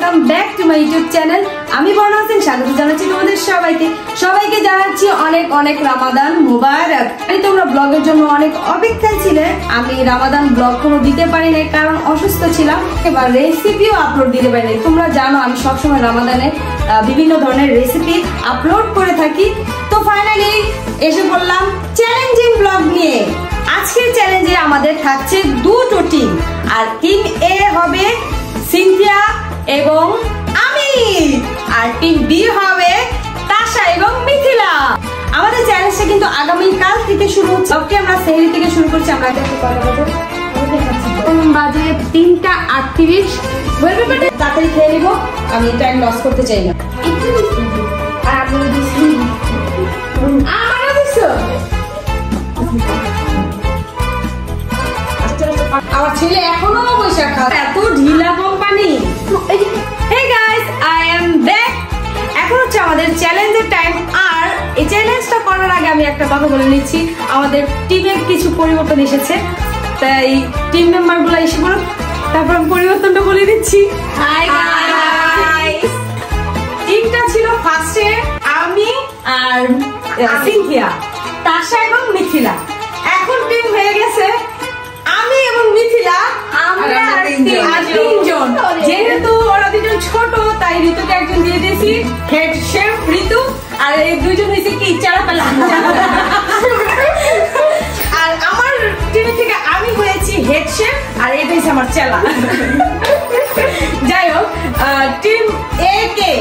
Welcome back to my YouTube channel. আমি বর্ণা হোসেন, স্বাগত জানাচ্ছি তোমাদের সবাইকে জানাচ্ছি অনেক অনেক রামাদান মুবারক। তোমরা ব্লগের জন্য অনেক অপেক্ষায় ছিলে। আমি রামাদান ব্লগ কোনো দিতে পারি নাই কারণ অসুস্থ ছিলাম, এবার রেসিপিও আপলোড দিতে পারি নাই। তোমরা জানো আমি সবসময় রামাদানে বিভিন্ন ধরনের রেসিপি আপলোড করে থাকি। তো ফাইনালি এসে পড়লাম চ্যালেঞ্জিং ব্লগ নিয়ে। আজকের চ্যালেঞ্জে আমাদের থাকছে দুটো টিম, আর টিম এ হবে সিনথিয়া এবং আমি, আর টিম বি হবে তাশা এবং মিথিলা। আমাদের চ্যালেঞ্জটা কিন্তু আগামীকাল থেকে শুরু হচ্ছে। আমরা সেহরি থেকে শুরু করছি। আমরা বাজে 3:38। তাড়াতাড়ি খেয়ে নিব, আমি টাইম লস করতে চাই না। আমার ছেলে এখনো পয়সা খায়, এত ঢিলা company. Hey guys, I am back. এখন হচ্ছে আমাদের চ্যালেঞ্জের টাইম। আর এই চ্যালেঞ্জটা করার আগে আমি একটা কথা বলে নিচ্ছি, আমাদের টিমের কিছু পরিবর্তন এসেছে, তাই টিম মেম্বার গুলো এসে পড়ুক, তারপর আমি পরিবর্তনটা বলে দিচ্ছি। হাই গাইস, টিমটা ছিল ফার্স্টে আমি আর সিনথিয়া, তাশা এবং মিথিলা। এখন টিম হয়ে গেছে আমি এবং মিথিলা, আমরা তিনজন। যেহেতু ওরা দুজন ছোট তাই ঋতুকে একজন দিয়ে দিয়েছি হেড শেফ ঋতু, আর এই দুইজন হয়েছে কি চারা পালা। আর আমার টিমের থেকে আমি হয়েছি হেড শেফ, আর এটা হচ্ছে আমার চেলা। যাই হোক, টিম এ কে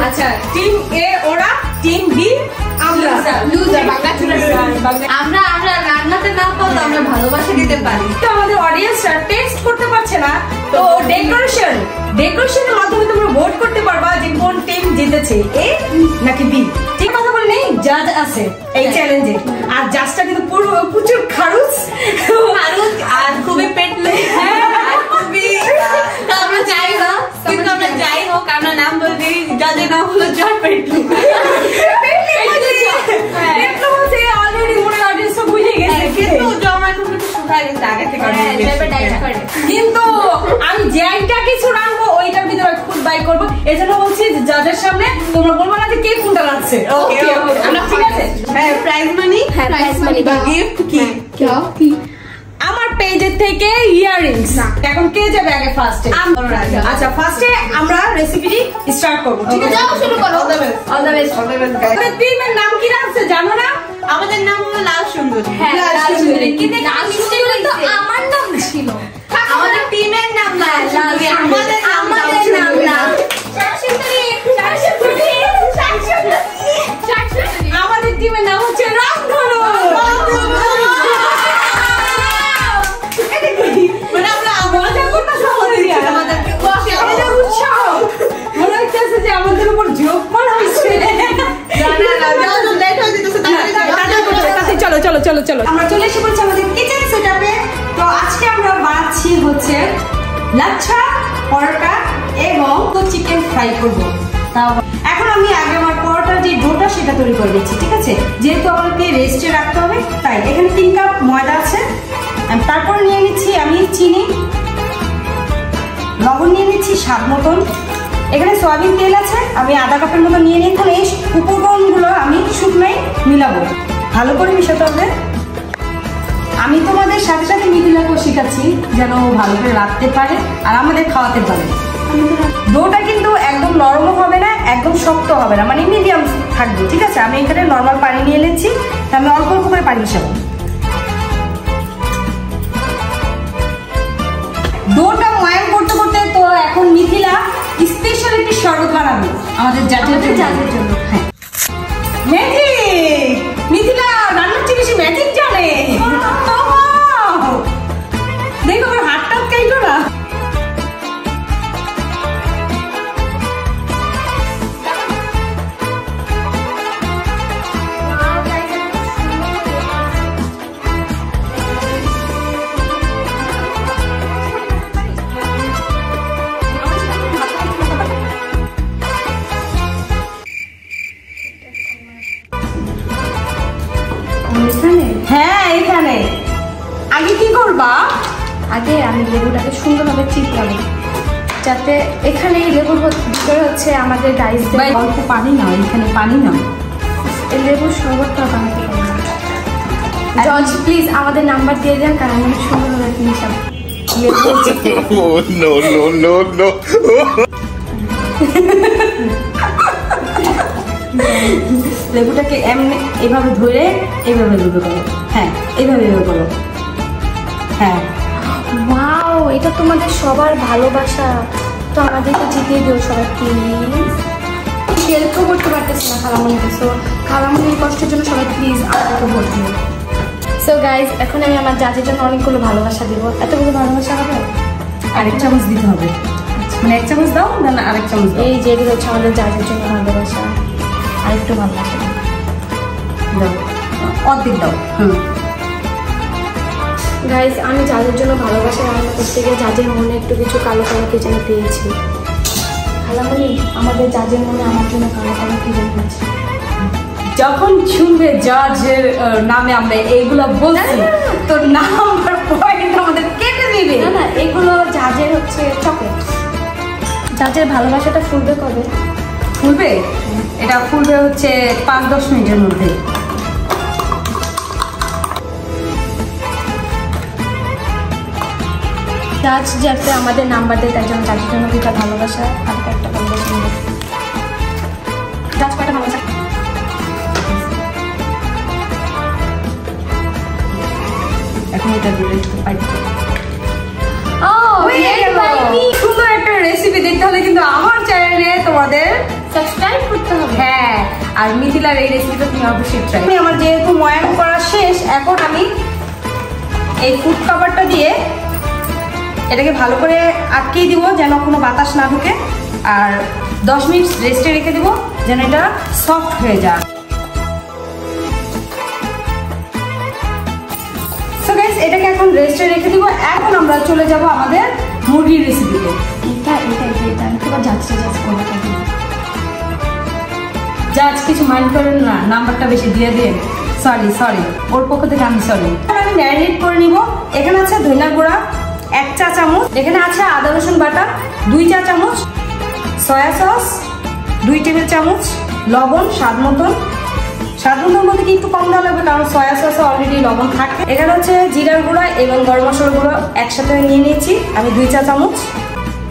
আচ্ছা, টিম এ ওরা, টিম বি আমরা। রান্নাতে না পারলে আমরা ভালোবাসা দিতে পারি। তো আমাদের অডিয়েন্সরা টেস্ট করতে পারছে না, তো ডেকোরেশনের মাধ্যমে তোমরা ভোট করতে পারবা যে কোন টিম জিতেছে, এ নাকি বি। ঠিক কথা বলে নেই, জাজ আছে এই চ্যালেঞ্জে। আর জাজটা কিন্তু প্রচুর খারুচ আর খুবই পেটলে। আমরা যাই না, কিন্তু আমরা যাই হোক, আমরা নাম বলে দিই, জাজের নাম হলো জয় পেটলু। কিন্তু আমি যেটা কিছু রাখবো ওইটার ভিতরে খুব বাই করবো, এই জন্য বলছি যাদের সামনে তোমরা বলবো না যে কে কোনটা লাগছে। ঠিক আছে, প্রাইজ মানি বা গিফট কি আমার পেজের থেকে ইয়াররিংস। এখন কে যাবে আগে ফার্স্টে? আচ্ছা, ফার্স্টে আমরা রেসিপিটি স্টার্ট করব। ঠিক আছে, যাও শুরু করো। All the best guys. টিমের নাম কি রাখছে জানো না? আমাদের নাম হলো লাল সুন্দরী। হ্যাঁ, লাল সুন্দরী। কিন্তু লাল সুন্দরী তো আমার নাম ছিল। আমাদের টিমের নাম লাল সুন্দরী, আমাদের নাম লাল সুন্দরী। আমাদের টিমের নাম হচ্ছে রামধনু। আমাদের উপর ঝোঁক মারা হচ্ছে। চলো আমরা চলে এসে পড়ছি আমাদের কিচেন সেটআপে। তো আজকে আমরা বানাচ্ছি হচ্ছে লাচ্ছা পরোটা এবং চিকেন ফ্রাই করব। এখন আমি আগে আমার পরোটার যে ডোটা সেটা তৈরি করে দিচ্ছি। ঠিক আছে, যেহেতু আমাকে রেস্টে রাখতে হবে তাই এখানে 3 কাপ ময়দা আছে। তারপর নিয়ে নিচ্ছি আমি চিনি, লবণ নিয়ে নিচ্ছি স্বাদ মতন, এখানে সয়াবিন তেল আছে আমি আধা কাপের মতো নিয়ে নিই। তাহলে এই উপকরণগুলো আমি শুকনোয় মিলাবো, ভালো করে মিশাতে হবে। আমি তোমাদের সাথে সাথে মিথিলাকেও শেখাচ্ছি যেন ভালো করে রাখতে পারে আর আমাদের খাওয়াতে পারে। ডোটা কিন্তু একদম নরমও হবে না, একদম শক্ত হবে না, মানে মিডিয়াম থাকবে। ঠিক আছে, আমি এখানে নর্মাল পানি নিয়ে নিচ্ছি, আমি অল্প অল্প করে পানি মিশাবো। ডোটা ময়ান করতে করতে তো এখন মিথিলা স্পেশাল একটি শরবত বানাবে আমাদের জাতীয় জন্য। হ্যাঁ, ম্যাজিক। মিথিলা রান্নার চেয়ে বেশি ম্যাজিক জানে। দেখো আমার হাতটা কাইলো না। হ্যাঁ, এখানে আগে কি করবা? আগে আমি লেবুটাকে সুন্দরভাবে চিপলাম। যাতে এখানে লেবুর ভিতরে হচ্ছে আমাদের গাইসদের অল্প পানি না, এখানে পানি না, এই লেবুর শরবতটা বানাতে হবে। জজ প্লিজ আমাদের নাম্বার দিয়ে দেন, কারণ অনেক সুন্দর হবে জিনিস। লেবুটাকে এমনি এভাবে ধরে এইভাবে লেবু করো। হ্যাঁ, এইভাবে করো। হ্যাঁ, ওয়াও, এটা তোমাদের সবার ভালোবাসা, তো আমাদেরকে জিতিয়ে দিও সবাই প্লিজ। হেল্পও করতে পারতেছি না খালামণিকে, সো খালামণির কষ্টের জন্য সবাই প্লিজ আমাদেরকে ভোট দিও। সো গাইজ, এখন আমি আমার জাজের জন্য অনেকগুলো ভালোবাসা দিব। এতগুলো ভালোবাসা হবে? আরেক চামচ দিতে হবে, মানে এক চামচ দাও না আরেক চামচ। এই যে এগুলো হচ্ছে আমাদের জাজের জন্য ভালোবাসা, আরেকটু ভালোবাসা দাও, অর্ধেক দাও। গাইজ, আমি জাজের জন্য ভালোবাসা রান্না করতে গিয়ে জাজের মনে একটু কিছু কালো কালো কি যেন পেয়েছি। খালামণি, আমাদের জাজের মনে আমার জন্য কালো কালো কি যেন পেয়েছি। যখন শুনবে জাজের নামে আমরা এইগুলো বলছি, তো নাম্বার পয়েন্ট আমাদের কেটে দিবে। না না, এগুলো জাজের হচ্ছে চকলেট। জাজের ভালোবাসাটা ফুলবে কবে? ফুলবে, এটা ফুলবে হচ্ছে 5-10 মিনিটের মধ্যে। জাজ যাতে আমাদের নাম্বার দেয়, তার জন্য জাজের জন্য দুটা ভালোবাসা আর একটা ভালোবাসা নেবে। জাজ কয়টা ভালোবাসা? এখন এটা দিলে পাই। সুন্দর একটা রেসিপি দেখতে হলে কিন্তু আমার চ্যানেলে তোমাদের সাবস্ক্রাইব করতে হবে। হ্যাঁ, আর মিথিলার এই রেসিপিটা তুমি অবশ্যই ট্রাই। আমার যেহেতু ময়ান করা শেষ, এখন আমি এই ফুড কাভারটা দিয়ে এটাকে ভালো করে আটকিয়ে দিব, যেন কোনো বাতাস না ঢুকে, আর 10 মিনিট রেস্টে রেখে দিব, যেন এটা সফট হয়ে যায়। সো গাইস, এটাকে এখন রেস্টে রেখে দিব। এখন আমরা চলে যাব আমাদের মুরগির রেসিপিতে। জাজ কিছু মাইন্ড করেন না, নাম্বারটা বেশি দিয়ে দিন। সরি, ওর পক্ষ থেকে আমি সরি। আমি ম্যারিনেট করে নিব। এখানে আছে ধনিয়া গুঁড়া 1 চা চামচ, এখানে আছে আদা রসুন বাটা 2 চা চামচ, সয়া সস 2 টেবিল চামচ, লবণ স্বাদ মতন মধ্যে কি একটু কম দেওয়া লাগবে, কারণ সয়া সসে অলরেডি লবণ থাকে। এখানে হচ্ছে জিরার গুঁড়া এবং গরম মশলার গুঁড়ো একসাথে নিয়ে নিয়েছি আমি 2 চা চামচ,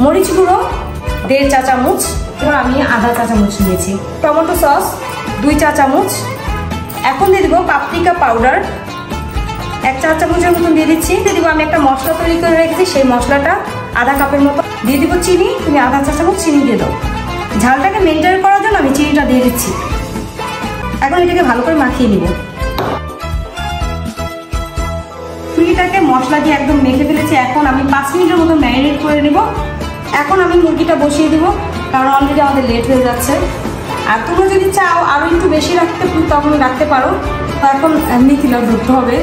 মরিচ গুঁড়ো 1.5 চা চামচ, এবার আমি আধা চা চামচ নিয়েছি, টমেটো সস 2 চা চামচ। এখন দিয়ে দেবো পাপরিকা পাউডার 1 চা চামচের মতন দিয়ে দিচ্ছি। দিয়ে দিব আমি একটা মশলা তৈরি করে রেখেছি, সেই মশলাটা আধা কাপের মতো দিয়ে দিব। চিনি, তুমি আধা চা চামচ চিনি দিয়ে দাও। ঝালটাকে মেনটেন করার জন্য আমি চিনিটা দিয়ে দিচ্ছি। এখন এটাকে ভালো করে মাখিয়ে নিব। মুরগিটাকে মশলা দিয়ে একদম মেখে ফেলেছি। এখন আমি 5 মিনিটের মতো ম্যারিনেট করে নেব। এখন আমি মুরগিটা বসিয়ে দিব, কারণ অলরেডি আমাদের লেট হয়ে যাচ্ছে। আর তোমরা যদি চাও আরও একটু বেশি রাখতে, তখন রাখতে পারো। তো এখন মিথিলা ধরতে হবে,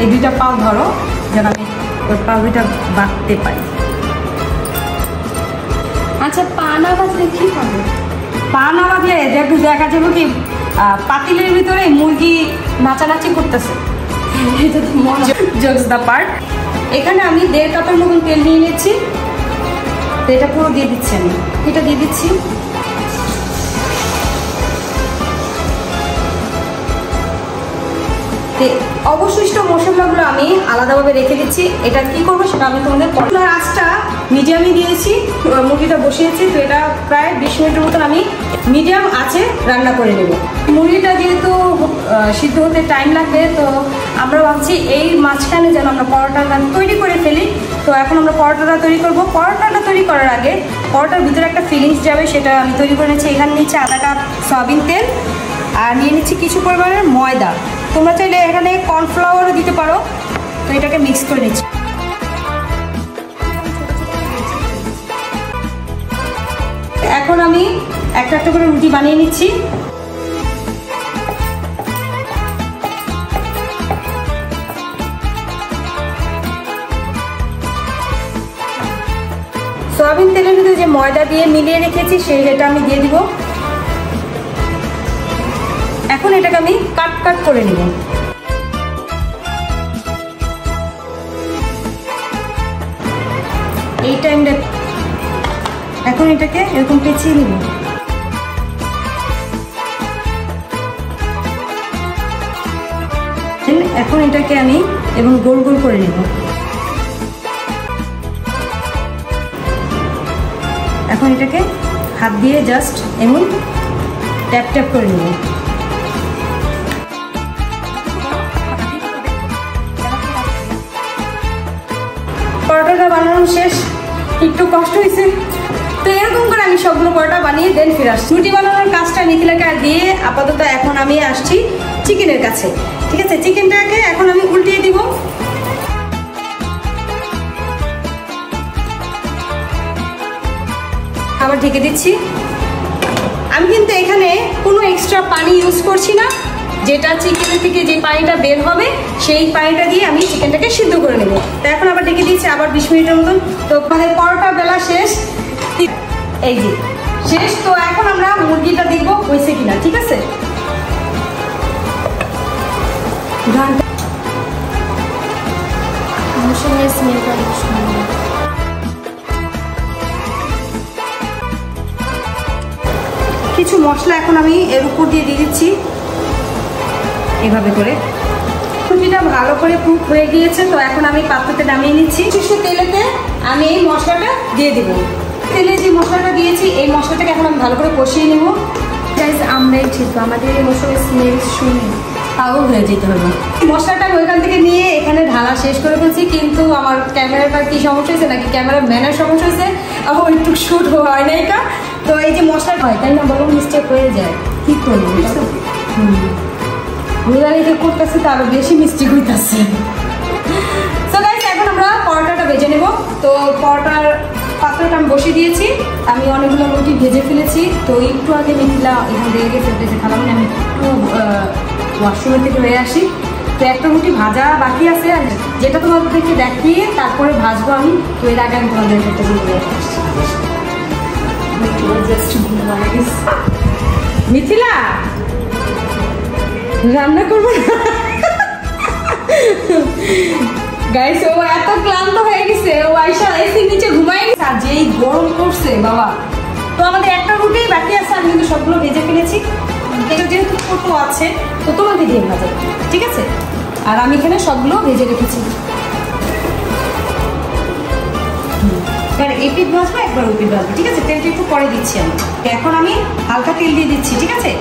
এই 2টা পাও ধরো, যেন আমি ওই পাও 2টা বাঁধতে পারি। আচ্ছা, পা না বাঁধলে কি হবে? পা না বাঁধলে দেখা যাবে কি পাতিলের ভিতরে মুরগি নাচানাচি করতেছে। এটা তো মজা। Jokes the part. এখানে আমি 1.5 কাপের মতন তেল নিয়ে নিচ্ছি, তো এটা পুরো দিয়ে দিচ্ছি। আমি এটা দিয়ে দিচ্ছি। অবশিষ্ট মশলাগুলো আমি আলাদাভাবে রেখে দিচ্ছি। এটা কি করবো সেটা আমি তোমাদের পটলার আঁচটা মিডিয়ামে দিয়েছি, মুরগিটা বসিয়েছি। তো এটা প্রায় 20 মিনিটের মতন আমি মিডিয়াম আঁচে রান্না করে নেব। মুরগিটা যেহেতু সিদ্ধ হতে টাইম লাগবে, তো আমরা ভাবছি এই মাঝখানে যেন আমরা পরোটাটা তৈরি করে ফেলি। তো এখন আমরা পরোটাটা তৈরি করব। পরোটাটা তৈরি করার আগে পরোটার ভিতরে একটা ফিলিংস যাবে, সেটা আমি তৈরি করে নিচ্ছি। এখানে নিচ্ছি আধা কাপ সয়াবিন তেল, আর নিয়ে নিচ্ছি কিছু পরিমাণের ময়দা। তোমরা চাইলে এখানে কর্নফ্লাওয়ারও দিতে পারো। তো এটাকে মিক্স করে নিচ্ছি। এখন আমি একটা করে রুটি বানিয়ে নিচ্ছি। সয়াবিন তেলের ভিতরে যে ময়দা দিয়ে মিলিয়ে রেখেছি, সেটা আমি দিয়ে দিব। এখন এটাকে আমি কাট করে নিব। এই টাইমটা এখন এটাকে এরকম পেঁচিয়ে নিব। এখন এটাকে আমি এবং গোল গোল করে নিব। এখন এটাকে হাত দিয়ে জাস্ট এমন ট্যাপ ট্যাপ করে নিব। পরোটাটা বানানো শেষ, একটু কষ্ট হয়েছে। তো এরকম করে আমি সবগুলো পরোটা বানিয়ে দেন ফিরে আসছি। রুটি বানানোর কাজটা মিথিলাকে দিয়ে আপাতত এখন আমি আসছি চিকেনের কাছে। ঠিক আছে, চিকেনটাকে এখন আমি উল্টিয়ে দিব। আবার ঢেকে দিচ্ছি। আমি কিন্তু এখানে কোনো এক্সট্রা পানি ইউজ করছি না, যেটা চিকেনের থেকে যে পানিটা বের হবে সেই পানিটা দিয়ে আমি চিকেনটাকে সিদ্ধ করে নেব। তো এখন আবার ঢেকে দিচ্ছি আবার 20 মিনিটের মতন। তো মানে পরোটা বেলা শেষ, এই যে শেষ। তো এখন আমরা মুরগিটা দেখবো হয়েছে কিনা। ঠিক আছে, কিছু মশলা এখন আমি এর উপর দিয়ে দিচ্ছি এভাবে করে। রুটিটা ভালো করে কুক হয়ে গিয়েছে। তো এখন আমি পাত্রতে নামিয়ে নিচ্ছি। সর্ষের তেলেতে আমি এই মশলাটা দিয়ে দিব। তেলে যে মশলাটা দিয়েছি এই মশলাটাকে এখন আমি ভালো করে কষিয়ে নেব। গাইস, আমরাই ঠিক, আমাদের এই মশলার স্মেল শুনে পাগল হয়ে যেতে হবে। মশলাটা আমি ওইখান থেকে নিয়ে এখানে ঢালা শেষ করে ফেলছি, কিন্তু আমার ক্যামেরাটা কি সমস্যা হয়েছে নাকি ক্যামেরা ম্যানের সমস্যা হয়েছে, আমার একটু শুট হয় নাই কা। তো এই যে মশলাটা হয় তাই না, বলো মিস্টেক হয়ে যায়, কি করবো। রোজারিতে করতেছে তো আরো বেশি মিস্টেক হইতেছে। তো গাইস, এখন আমরা পরোটাটা ভেজে নেব। তো পরোটার পাত্রটা আমি বসিয়ে দিয়েছি। আমি অনেকগুলো রুটি ভেজে ফেলেছি। তো একটু আগে মিথিলা এখান থেকে গেছে খালাম, আমি একটু ওয়াশরুমের থেকে হয়ে আসি। তো একটা রুটি ভাজা বাকি আছে, আর যেটা তোমাদেরকে দেখিয়ে তারপরে ভাজবো আমি। তো এর আগে আমি তোমাদেরকে একটা মিথিলা রান্না করবো গাইস। ও এত ক্লান্ত হয়ে গেছে, ও আইসা এসির নিচে ঘুমাই গেছে। আর যেই গরম করছে বাবা। তো আমাদের একটা রুটি বাকি আছে, আমি কিন্তু সবগুলো ভেজে ফেলেছি। এটা যেহেতু ছোটো আছে তো তোমাকে দিয়ে ভাজা, ঠিক আছে। আর আমি এখানে সবগুলো ভেজে রেখেছি। এপিট ভাজবো, একবার ওপিট ভাজবো, ঠিক আছে। তেলটা একটু পরে দিচ্ছি আমি। এখন আমি হালকা তেল দিয়ে দিচ্ছি, ঠিক আছে।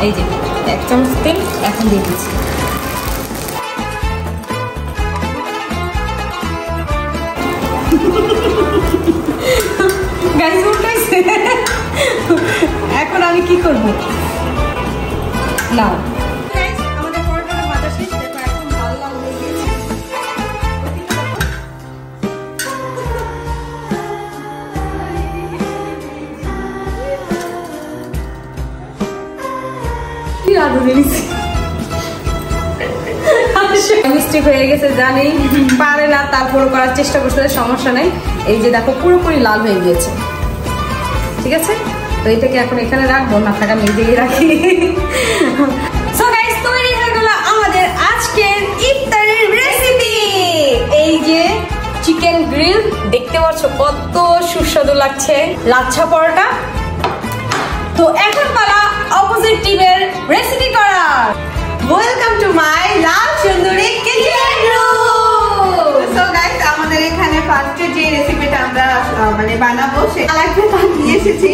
এই যে 1 চামচ তেল এখন দিয়ে দিচ্ছি। গাইস উল্টাইছে। এখন আমি কি করব না। আমাদের পরোটাটা ভাজা শেষ, দেখো এখন লাল লাল হয়ে গেছে। মিস্টেক হয়ে গেছে জানি, পারে না, তারপর করার চেষ্টা করতে সমস্যা নাই। এই যে দেখো পুরোপুরি লাল হয়ে গিয়েছে, ঠিক আছে। তো এটাকে এখন এখানে রাখবো, না থাকা আমি দিয়ে রাখি। সো গাইস, তৈরি হয়ে গেল আমাদের আজকের ইফতারের রেসিপি। এই যে চিকেন গ্রিল, দেখতে পাচ্ছ কত সুস্বাদু লাগছে, লাচ্ছা পরোটা। তো এখন পালা অপোজিট টিমের রেসিপি করার। ওয়েলকাম টু মাই লাভ সুন্দরী কিচেন রুম। সো গাইস, আমাদের এখানে ফার্স্টে যে রেসিপিটা আমরা মানে বানাবো সেটা লাগবে, তা নিয়ে এসেছি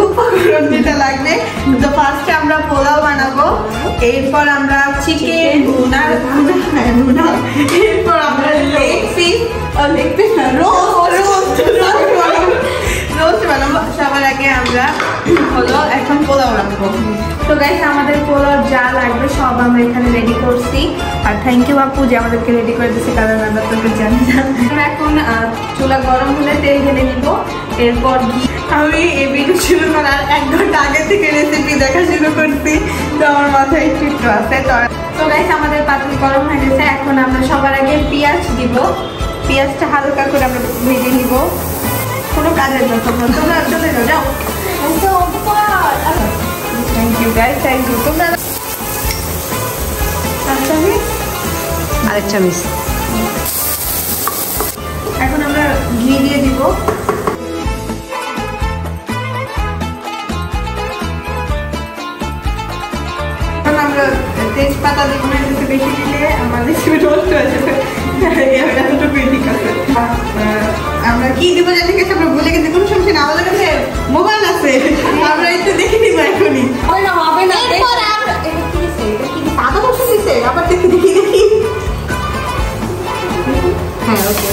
উপকরণ যেটা লাগবে। তো ফার্স্টে আমরা পোলাও বানাবো, এরপর আমরা চিকেন ভুনা, এরপর আমরা লেগ পিস না রোস্ট বানাবো। সবার আগে আমরা হলো এখন পোলাও রাখবো। তো গাইস, আমাদের পোলাও যা লাগবে সব আমরা এখানে রেডি করছি। আর থ্যাংক ইউ আপু যে আমাদেরকে রেডি করে দিচ্ছে, কারণ আমরা তোকে জানি না। এখন চুলা গরম হলে তেল ঢেলে নিব, এরপর আমি এই ভিডিও শুরু করার 1 ঘন্টা আগে থেকে রেসিপি দেখা শুরু করছি, তো আমার মাথায় একটু আছে। তো গাইস, আমাদের পাতিল গরম হয়ে গেছে। এখন আমরা সবার আগে পেঁয়াজ দিব। পেঁয়াজটা হালকা করে আমরা ভেজে নিব। কোনো কাজের না, তোমরা চলে যাও। Thank you guys, thank you. তোমরা আরেক চামচ। এখন আমরা ঘি দিয়ে দিব। আমরা তেজপাতা দিব না, একটু বেশি দিলে আমার রেসিপি নষ্ট হয়ে যাবে। এতটুকুই ঠিক আছে। আমরা কি দিব জানি গেছে, আমরা ভুলে গেছি। কোনো সমস্যা না, আমাদের কাছে মোবাইল আছে, আমরা একটু দেখে নিব এখনই। হবে না আদা রসুন দিছে, আবার দেখি দেখি দেখি। হ্যাঁ ওকে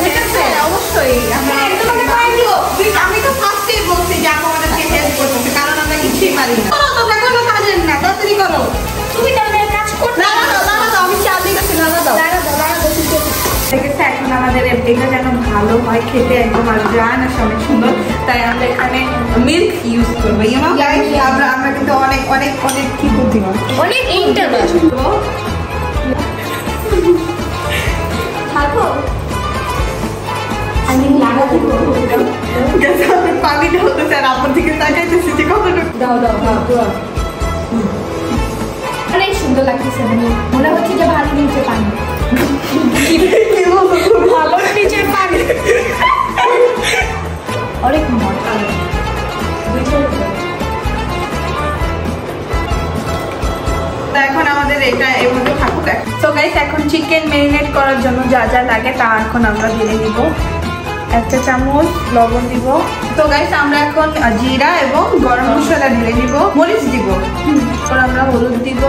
ঠিক আছে, অবশ্যই আমি তো ফার্স্টেই বলছি যে আপু আমাদেরকে হেল্প করতেছে, কারণ আমরা কিছুই পারি না। তোমরা কোনো কাজের না, তাড়াতাড়ি করো। তুমি তাহলে কাজ করতে আমি চাল দিতেছি, দেখেছে এখন আমাদের এটা যেন ভালো হয় খেতে, একদম আর গ্রান আসে অনেক সুন্দর। তাই আমরা এখানে মিল্ক ইউজ করবো, ইউনো গাইস। আমরা কিন্তু অনেক অনেক অনেক কি করতে অনেক ইন্টারনেট থাকো আমি লাগাতে পানি ঢালতে চান, আপনার দিকে তাকাইতেছি যে কতটুকু। দাও পুরো অনেক সুন্দর লাগতেছে, মনে হচ্ছে যে ভালো নিচে পানি, ভালো নিচে পানি অনেক মজা। এখন আমাদের এটা এর মধ্যে থাকুক। তো গাইস এখন চিকেন ম্যারিনেট করার জন্য যা যা লাগে তা এখন আমরা দিয়ে দিব। 1 চা চামচ লবণ দিব। তো গাইস আমরা এখন জিরা এবং গরম মশলা ঢেলে দিব, মরিচ দিব, তারপর আমরা হলুদ দিব।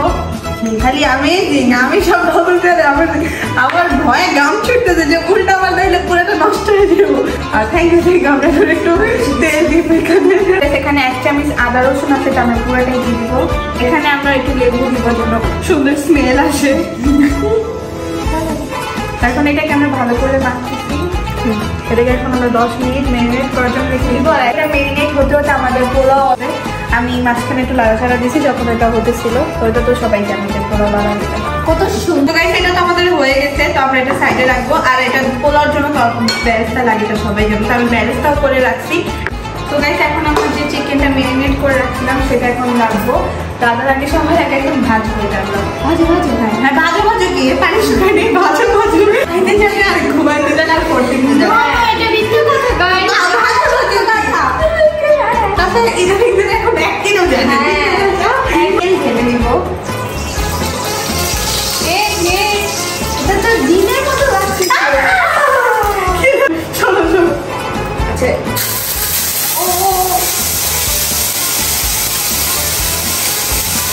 খালি আমি সব লবণ করে আমার ভয়ে গাম ছুটতেছে যে উল্টা পাল্টা হলে পুরোটা নষ্ট হয়ে যাবো। আর থ্যাংক ইউ আমরা একটু তেল দিব এখানে 1 চামচ আদা রসুন আছে, তা আমরা পুরোটাই দিয়ে দিব। এখানে আমরা একটু লেবু দিব যেন সুন্দর স্মেল আসে। এখন এটাকে আমরা ভালো করে মাখতেছি। এটাকে এখন আমরা 10 মিনিট ম্যারিনেট করার জন্য রেখে দিব। আর এটা ম্যারিনেট হতে হতে আমাদের পোলাও হবে। আমি মাঝখানে একটু লাড়াচাড়া দিয়েছি যখন এটা হতেছিল, তো এটা তো সবাই জানে যে পোলাও লাড়া দিতে কত সুন্দর। গাইস এটা তো আমাদের হয়ে গেছে, তো আমরা এটা সাইডে রাখবো। আর এটা পোলাওর জন্য ব্যারেস্তা লাগে, এটা সবাই জানে, তো আমি ব্যারেস্তাও করে রাখছি। তো গাইস এখন আমরা যে চিকেনটা ম্যারিনেট করে রাখছিলাম সেটা এখন রাখবো। রান্নার আগে সময় একটা একদম ভাজবো এটা আমরা। হ্যাঁ ভাজো কি পানি শুকাই নেই, ভাজো খাইতে যাবে আর ঘুমাইতে যাবে আর পড়তে যাবে। এটা মিথ্যা কথা গাইস, তারপরে ইদানিং এখন একদিনও যায় না। একদিন খেলে নিব। এটা তো দিনের মতো লাগছে। চলো আচ্ছা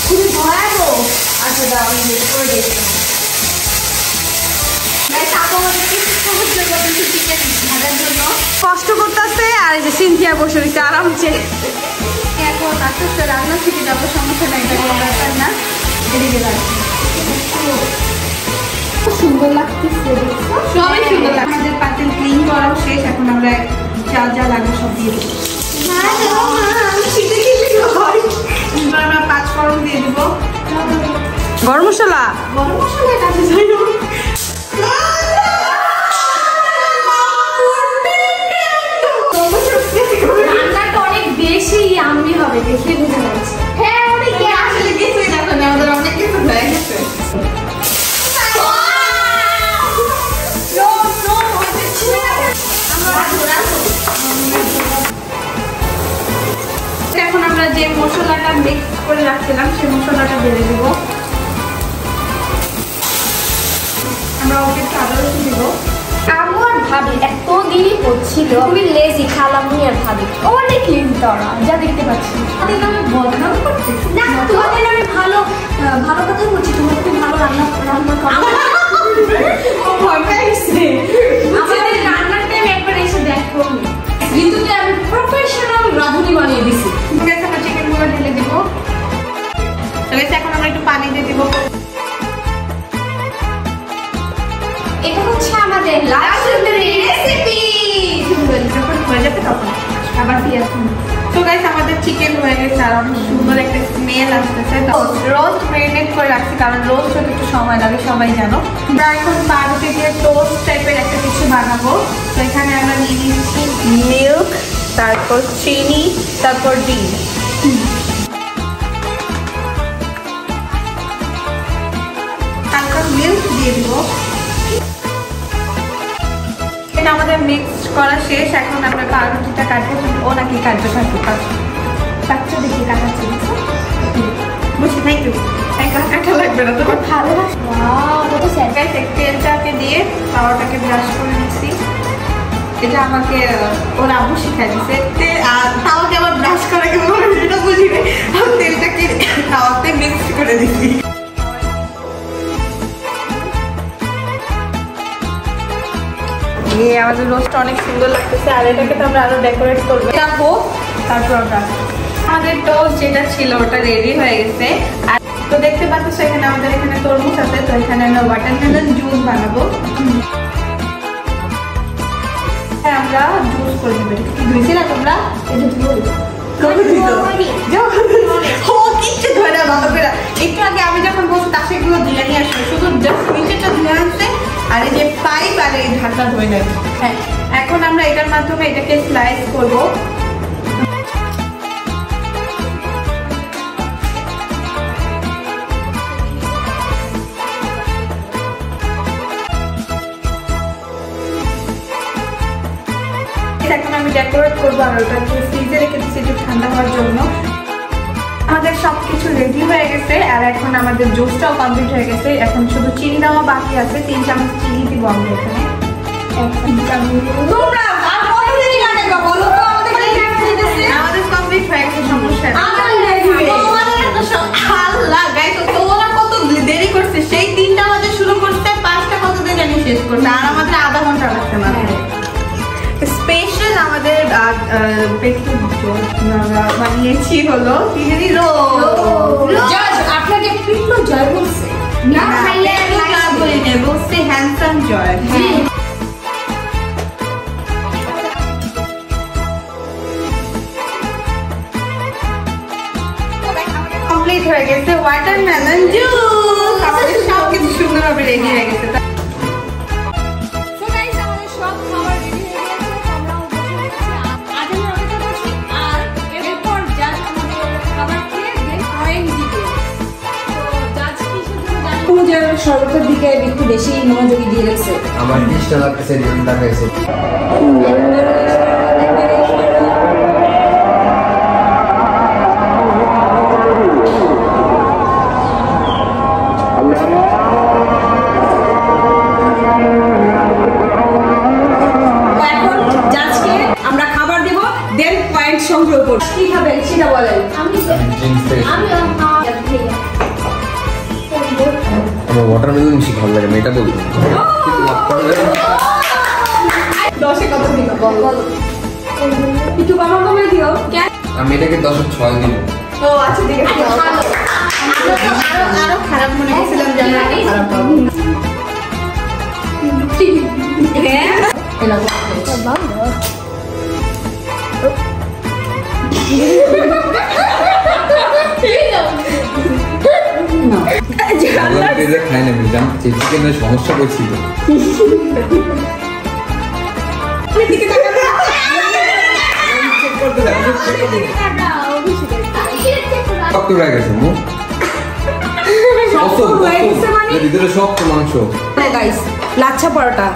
খুবই ভয়াবহ। আচ্ছা দাও আমি রেডি করে দিচ্ছি। কষ্ট করতেছে আর এই যে সিনথিয়া বসে রয়েছে আরামসে। এখন আস্তে আস্তে রান্না শিখে যাবো, সমস্যা নাই, এটা কোনো ব্যাপার না। এদিকে রাখছি, সুন্দর লাগতেছে, সবাই সুন্দর লাগছে। আমাদের পাতিল ক্লিন করাও শেষ, এখন আমরা যা যা লাগবে সব দিয়ে দেবো। আমরা 5 ফোড়ন দিয়ে দিব, গরম মশলা কাছে যাই না। রান্নাটা অনেক বেশি ইয়াম্মি হবে, দেখে বোঝা যাচ্ছে। হ্যাঁ অনেক আসলে কিছুই দেখো না, আমাদের অনেক কিছু হয়ে গেছে। এখন আমরা যে মশলাটা মিক্স করে রাখছিলাম সেই মশলাটা ঢেলে দিব। আমরা ওকে আদা রসুন দিব। আমার ভাবি এতদিনই হচ্ছিল খুবই লেজি, খালামুনি আর ভাবি অনেক লেজি তারা, যা দেখতে পাচ্ছি। তাদের নামে বদনাম করতেছি না, তোমাদের নামে ভালো ভালো কথাই বলছি, তোমরা খুব ভালো রান্না করো। আমাদের রান্নার টাইম একবার এসে দেখো, কিন্তু আমি প্রফেশনাল রাঁধুনি বানিয়ে দিছি। আমরা চিকেন গুলো ঢেলে দিব। এখন আমরা একটু পানি দিয়ে দিব। এটা হচ্ছে আমাদের লাস্ট রেসিপি। যখন হয়ে যাবে তখন আবার পেঁয়াজ। তো গাইস আমাদের চিকেন হয়ে গেছে আর অনেক সুন্দর একটা স্মেল আসতেছে। রোস্ট ম্যারিনেট করে রাখছি, কারণ রোস্ট হতে একটু সময় লাগে, সবাই জানো। আমরা এখন পাউরুটি দিয়ে টোস্ট টাইপের একটা কিছু বানাবো। তো এখানে আমরা নিয়ে নিচ্ছি মিল্ক, তারপর চিনি, তারপর ডিম। তারপর মিল্ক দিয়ে দিব। এটা আমাদের মিক্স করা শেষ। এখন আমরা পাউরুটিটা কাটবো। ও নাকি কাটবে, থাকবো বাচ্চা দেখি কাটাচ্ছি, বুঝছি। Thank you. একা লাগবে না তো ভালোবাসা কত স্যাড। গাইস তেলটাকে দিয়ে তাওয়াটাকে ব্রাশ করে নিচ্ছি। এটা আমাকে ওর আব্বু শিখাই দিচ্ছে। তাওয়াকে আবার ব্রাশ করে কেমন সেটা বুঝি না। আমি তেলটাকে তাওয়াতে মিক্স করে দিচ্ছি। আমাদের রোস্ট অনেক সুন্দর লাগতেছে। আর এটাকে তো আমরা আরো ডেকোরেট করবো রাখবো। তারপর আমরা আমাদের টোস্ট যেটা ছিল ওটা রেডি হয়ে গেছে। আর তো দেখতে পাচ্ছ এখানে আমাদের এখানে তরমুজ আছে। তো এখানে আমরা ওয়াটারমেলন জুস বানাবো। আমরা জুস করে নেবো। কি ধুইছি না তোমরা? একটু আগে আমি যখন বলছি তা সেগুলো ধুয়ে নিয়ে আসবে। শুধু জাস্ট নিচেটা ধুয়ে আনতে আর এই যে পাইপ আর এই ঢাকা ধুয়ে নেবে। হ্যাঁ, এখন আমরা এটার মাধ্যমে এটাকে স্লাইস করবো। এখন আমি ডেকোরেট করবো আর ওটাকে ফ্রিজে রেখে দিচ্ছি একটু ঠান্ডা হওয়ার জন্য। আমাদের সবকিছু রেডি হয়ে গেছে আর এখন আমাদের জুসটাও কমপ্লিট হয়ে গেছে। এখন শুধু চিনি দেওয়া বাকি আছে। 3 চামচ চিনি দিব আমরা এখানে। আমাদের কমপ্লিট হয়ে গেছে, সমস্যা তোরা কত দেরি করছে। সেই 3টা বাজে শুরু করতে 5টা কতদিন জানি শেষ করতে। আর আমাদের আধা ঘন্টা লাগছে না। স্পেশাল আমাদের বানিয়েছি হলো কি জানি আপনাকে পিটলো জয় বলছে না, বলছে হ্যান্ডসাম জয়। কমপ্লিট হয়ে গেছে ওয়াটারমেলন জুস। আমাদের সব কিছু সুন্দরভাবে রেডি হয়ে গেছে। শরবতের দিকে একটু বেশি মনোযোগী দিয়ে রাখছে। আমার টেস্টটা লাগতেছে ঠান্ডা হয়েছে। এখন জাজকে আমরা খাবার দেব, দেন পয়েন্ট সংগ্রহ করব। কি খাবেন সেটা বলেন। আমার ওয়াটারমেলন বেশি ভালো লাগে, আমি এটা বলবো। দশে কত দিবা বলো? একটু কমে দিও। আমি এটাকে 10/6 দিব। ও আচ্ছা ঠিক আছে। আরো খারাপ মনে করছিলাম যে আমরা খারাপ পাবো। হ্যাঁ খাই না বুঝলাম, চিকেনের সমস্যা করছি তো। ভিতরে শক্ত মাংস। লাচ্ছা পরোটা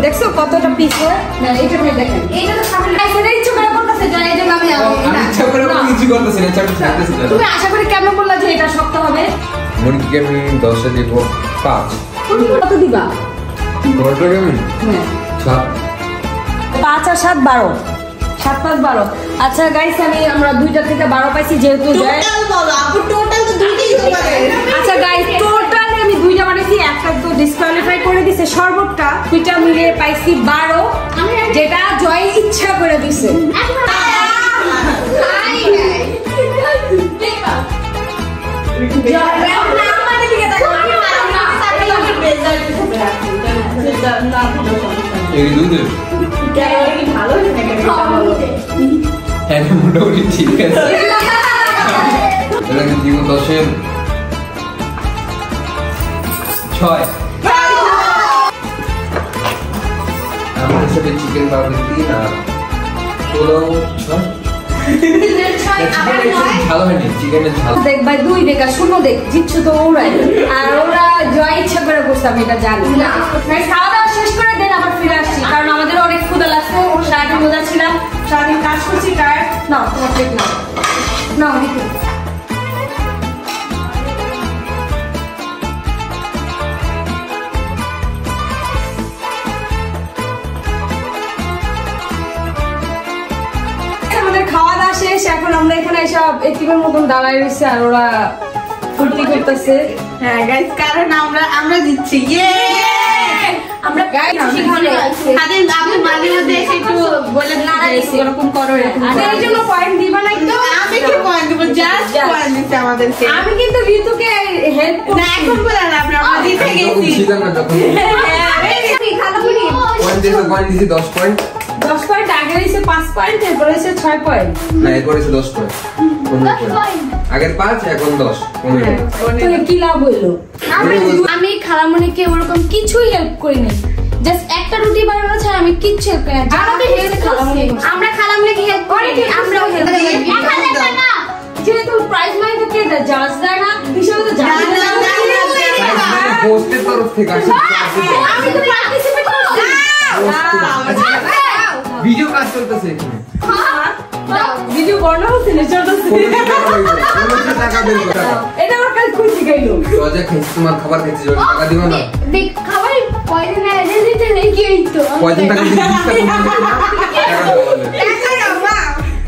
দেখছো কতটা পিস হয় না? এটা ভাই দেখেন, এটা তো সামনে এটা ইচ্ছা করে করতেছে যে এই যে আমি ইচ্ছা করে কিছু করতেছি না, চাপটা ছাড়তেছি না। তুমি আশা করি কেমন বললা যে এটা শক্ত হবে? মুরগিকে আমি 10 দিব 5। কত দিবা? পরোটাকে আমি হ্যাঁ 7। 5 আর 7 12। 7 5 12। আচ্ছা গাইস, আমরা 2টা থেকে 12 পাইছি যেহেতু টোটাল বলো আপু, টোটাল তো 2টাই হতে পারে। আচ্ছা গাইস, টোটাল আমি 2টা বানাইছি, একটা তো ডিসকোয়ালিফাই করে দিছে সর্বটা। 2টা মিলিয়ে পাইছি 12, যেটা জয় ইচ্ছা করে দিছে। মোটামুটি ঠিক আছে। এটাকে দিব 10-এ 6। আমাদের সাথে চিকেন বারবিকিউ 3 আর পোলাও 6। ভালো হয়নি চিকেনের ঝাল। দেখ ভাই 2 দেখা শূন্য দেখ জিতছো তো ওরাই, আর ওরা জয় ইচ্ছা করে করছে, আমি এটা জানি না। খাওয়া দাওয়া শেষ করে দেন আবার ফিরে আসছি, কারণ আমাদের অনেক ক্ষুধা লাগছে। সারাদিন মজা ছিলাম, সারাদিন কাজ করছি, টায়ার্ড। না তোমার প্লেট নাও নাও নিতে এখানে সব এতিমের মতন দাঁড়ায় রয়েছে আর ওরা ফুর্তি করতেছে। হ্যাঁ গাইস, কারণ আমরা জিতছি। ইয়ে আমরা তাদের আপনি মাঝে মধ্যে এসে একটু বলে এরকম করো, এর জন্য পয়েন্ট দিবা না একটু? আমি কি পয়েন্ট দেবো? জাস্ট পয়েন্ট দিতে আমাদেরকে। আমি কিন্তু ঋতুকে হেল্প না এখন বলে না, আমরা জিতে গেছি। ছিলাম না তখন পয়েন্ট দিয়েছি 10 পয়েন্ট। 10 পয়েন্ট আগে হয়েছে 5 পয়েন্ট, এরপর হয়েছে 6 পয়েন্ট। না এরপর হয়েছে 10 পয়েন্ট। আগের 5 এখন 10 15। তাহলে কি লাভ হইলো? আমি খালামণিকে ওরকম কিছুই হেল্প করি নাই, জাস্ট একটা রুটি বানানো ছাড়া আমি কিচ্ছু হেল্প করি না। আমরা খালামণিকে হেল্প করি, আমরাও হেল্প করি। যেহেতু প্রাইজ মানি তো কে দেয়? জাজ দেয় না? হিসাবে তো জাজ দেয় না। হোস্টের তরফ থেকে আসে। আমি তো পার্টিসিপেট করছি। ভিডিও কাজ চলতেছে এখানে। ভিডিও বর্ণনা হচ্ছে না, চলতেছে। 1500 টাকা বের করতে হবে। এটা আমার কাছে খুশি গাইলো। রোজা খাইছি, তোমার খাবার খাইছি, রোজা টাকা দিবা না? দেখ খাবার পয়সা না দিতে নেই কি হইতো? কয়দিন টাকা দিবি? 20 টাকা দিবি না? টাকা দেবো বলে।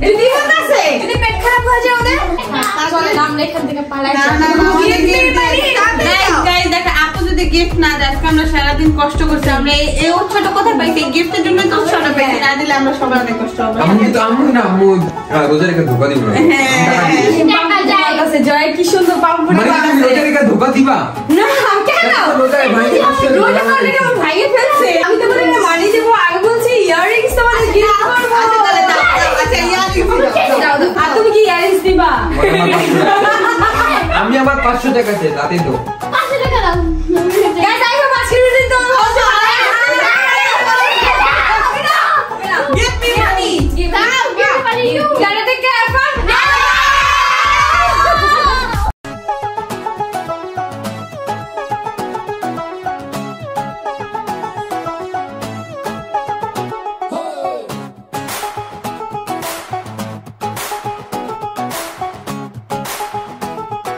দিদি বলতাছে যদি পেট খারাপ হয়ে যায় ওদের চলে আমরা এখান থেকে পালাই যাই। গাইস দেখো, আপু যদি গিফট না দেয়, আজকে আমরা সারাদিন কষ্ট করছি, আমরা এই ছোট কথা পাইছি, গিফটের জন্য তো ছোট পাইছি, না দিলে আমরা সবার অনেক কষ্ট হবে। আম্মু না আম্মু রোজা রেখে ধোকা দিব না। টাকা যায় বলতাছে জয় কি সুন্দর পাম্পড়ি মানে তুমি বানাচ্ছে। রোজা রেখে ধোকা দিবা? না কেন? রোজায় ভাই রোজা করে আমার ভাইয়ে ফেলছে। আমি তো বলি না মানি দেবো, আগে বলছি ইয়াররিংস তোমাদের গিফট করবো। আচ্ছা তাহলে দাও, আচ্ছা দাও দাও। আর তুমি কি ইয়াররিংস দিবা? আমি আমার 500 টাকা চাই, তাতে তো